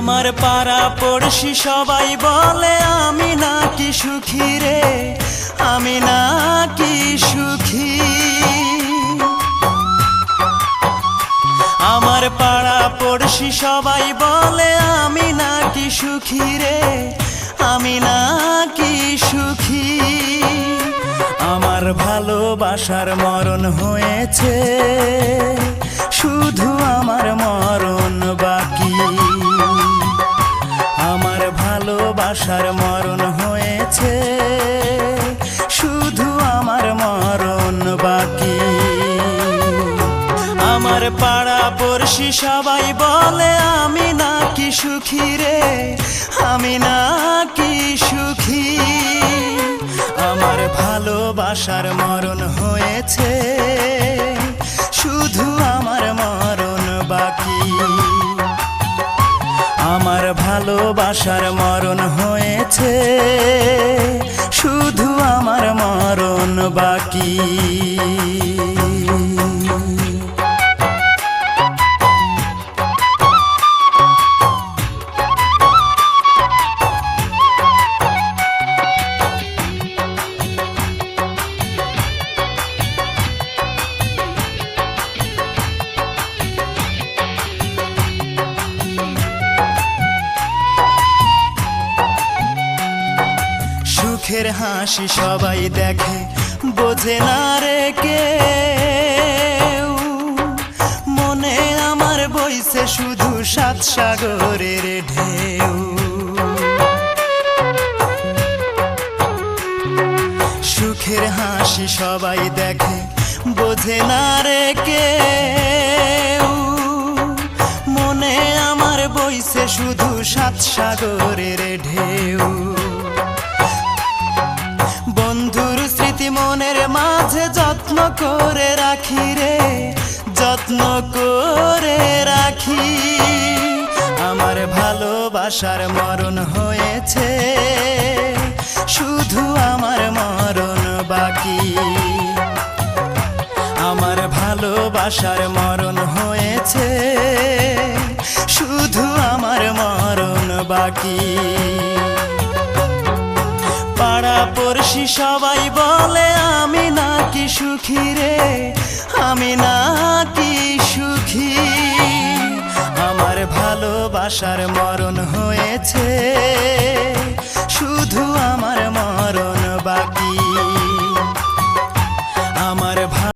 আমার পাড়া পড়শি সবাই বলে আমি নাকি সুখী রে, আমি নাকি সুখী। আমার পাড়া পড়শি সবাই বলে আমি নাকি সুখী রে, আমি নাকি সুখী। আমার ভালোবাসার মরণ হয়েছে, শুধু আমার মরণ বাকি। আমার ভালোবাসার মরণ হয়েছে, শুধু আমার মরণ বাকি। আমার পাড়া পড়শি সবাই বলে আমি নাকি সুখী রে, আমি নাকি সুখী। আমার ভালোবাসার মরণ হয়েছে, শুধু আমার মরণ বাকি। আমার ভালোবাসার মরণ হয়েছে, শুধু আমার মরণ বাকি। সুখের হাসি সবাই দেখে, বোঝে না রে কেউ। মনে আমার বইছে শুধু সাত সাগরের ঢেউ। সুখের হাসি সবাই দেখে, বোঝে না রে কেউ। মনে আমার বইছে শুধু সাত সাগরের ঢেউ। বন্ধুর স্মৃতি মনের মাঝে যত্ন করে রাখি রে, যত্ন করে রাখি। আমার ভালোবাসার মরণ হয়েছে, শুধু আমার মরণ বাকি। আমার ভালোবাসার মরণ হয়েছে, শুধু আমার মরণ বাকি। পাড়া পড়শি সবাই বলে আমি নাকি সুখী রে, আমি নাকি সুখী। আমার ভালোবাসার মরণ হয়েছে, শুধু আমার